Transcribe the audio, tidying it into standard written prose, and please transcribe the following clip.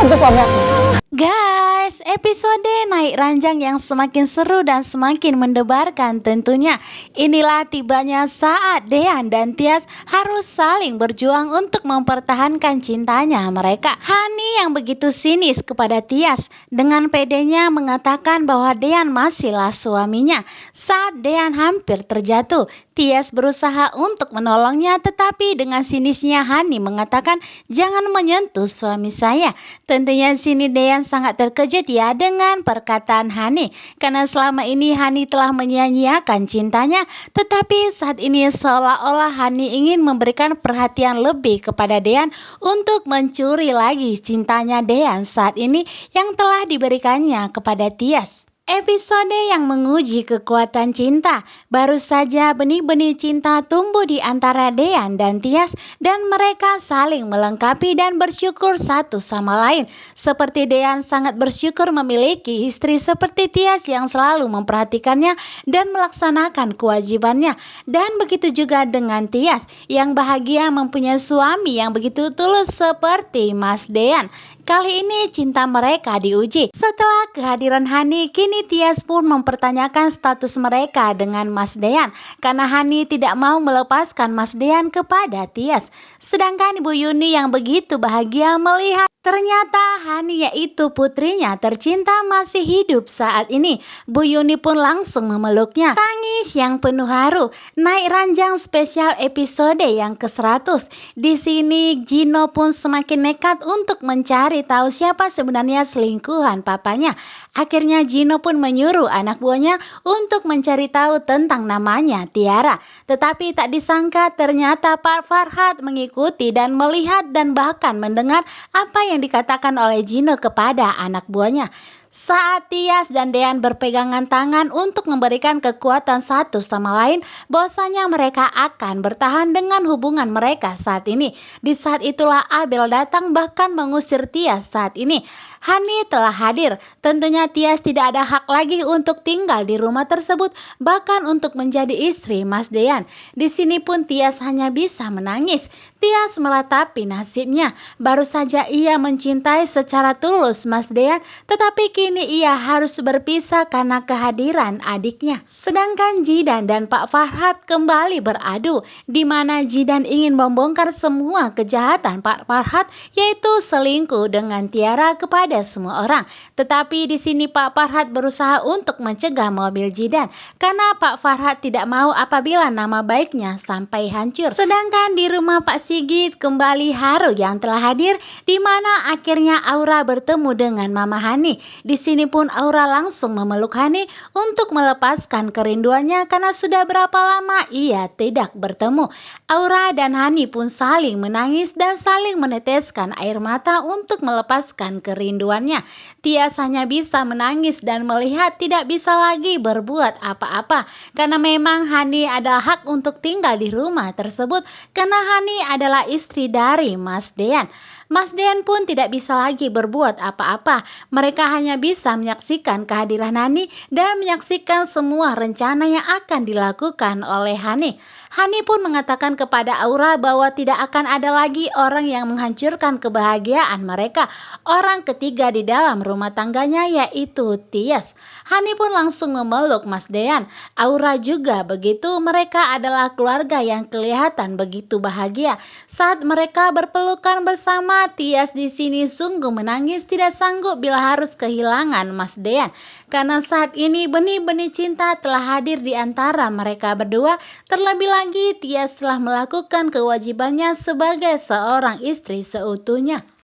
tuh suami aku. Guys, episode naik ranjang yang semakin seru dan semakin mendebarkan tentunya. Inilah tibanya saat Dean dan Tias harus saling berjuang untuk mempertahankan cintanya mereka. Hani yang begitu sinis kepada Tias dengan pedenya mengatakan bahwa Dean masihlah suaminya. Saat Dean hampir terjatuh, Tias berusaha untuk menolongnya, tetapi dengan sinisnya Hani mengatakan jangan menyentuh suami saya. Tentunya sini Dean sangat terkejut ya dengan perkataan Hani, karena selama ini Hani telah menyia-nyiakan cintanya, tetapi saat ini seolah-olah Hani ingin memberikan perhatian lebih kepada Dean untuk mencuri lagi cintanya Dean saat ini yang telah diberikannya kepada Tias. Episode yang menguji kekuatan cinta. Baru saja benih-benih cinta tumbuh di antara Dean dan Tias, dan mereka saling melengkapi dan bersyukur satu sama lain. Seperti Dean sangat bersyukur memiliki istri seperti Tias yang selalu memperhatikannya dan melaksanakan kewajibannya. Dan begitu juga dengan Tias yang bahagia mempunyai suami yang begitu tulus seperti Mas Dean. Kali ini cinta mereka diuji. Setelah kehadiran Hani, kini Tias pun mempertanyakan status mereka dengan Mas Dean, karena Hani tidak mau melepaskan Mas Dean kepada Tias. Sedangkan Ibu Yuni yang begitu bahagia melihat ternyata Hani, yaitu putrinya tercinta, masih hidup saat ini. Bu Yuni pun langsung memeluknya. Tangis yang penuh haru. Naik ranjang spesial episode yang ke-100. Di sini Gino pun semakin nekat untuk mencari tahu siapa sebenarnya selingkuhan papanya. Akhirnya Gino pun menyuruh anak buahnya untuk mencari tahu tentang namanya Tiara. Tetapi tak disangka ternyata Pak Farhad mengikuti dan melihat dan bahkan mendengar apa yang dikatakan oleh Gino kepada anak buahnya. Saat Tias dan Dean berpegangan tangan untuk memberikan kekuatan satu sama lain, bahwasanya mereka akan bertahan dengan hubungan mereka saat ini. Di saat itulah Abel datang bahkan mengusir Tias saat ini. Hani telah hadir. Tentunya Tias tidak ada hak lagi untuk tinggal di rumah tersebut, bahkan untuk menjadi istri Mas Dean. Di sini pun Tias hanya bisa menangis. Tias meratapi nasibnya. Baru saja ia mencintai secara tulus Mas Dean, tetapi kini ia harus berpisah karena kehadiran adiknya. Sedangkan Jidan dan Pak Farhad kembali beradu, di mana Jidan ingin membongkar semua kejahatan Pak Farhad, yaitu selingkuh dengan Tiara kepada semua orang. Tetapi di sini Pak Farhad berusaha untuk mencegah mobil Jidan, karena Pak Farhad tidak mau apabila nama baiknya sampai hancur. Sedangkan di rumah Pak Sigit kembali haru yang telah hadir, di mana akhirnya Aura bertemu dengan Mama Hani. Di sini pun Aura langsung memeluk Hani untuk melepaskan kerinduannya karena sudah berapa lama ia tidak bertemu. Aura dan Hani pun saling menangis dan saling meneteskan air mata untuk melepaskan kerinduannya. Tias hanya bisa menangis dan melihat tidak bisa lagi berbuat apa-apa, karena memang Hani adalah hak untuk tinggal di rumah tersebut, karena Hani adalah istri dari Mas Dean. Mas Dean pun tidak bisa lagi berbuat apa-apa. Mereka hanya bisa menyaksikan kehadiran Hani dan menyaksikan semua rencana yang akan dilakukan oleh Hani. Hani pun mengatakan kepada Aura bahwa tidak akan ada lagi orang yang menghancurkan kebahagiaan mereka. Orang ketiga di dalam rumah tangganya yaitu Tias. Hani pun langsung memeluk Mas Dean. Aura juga begitu. Mereka adalah keluarga yang kelihatan begitu bahagia. Saat mereka berpelukan bersama, Tias di sini sungguh menangis, tidak sanggup bila harus kehilangan Mas Dean. Karena saat ini benih-benih cinta telah hadir di antara mereka berdua. Terlebih lagi Tias telah melakukan kewajibannya sebagai seorang istri seutuhnya.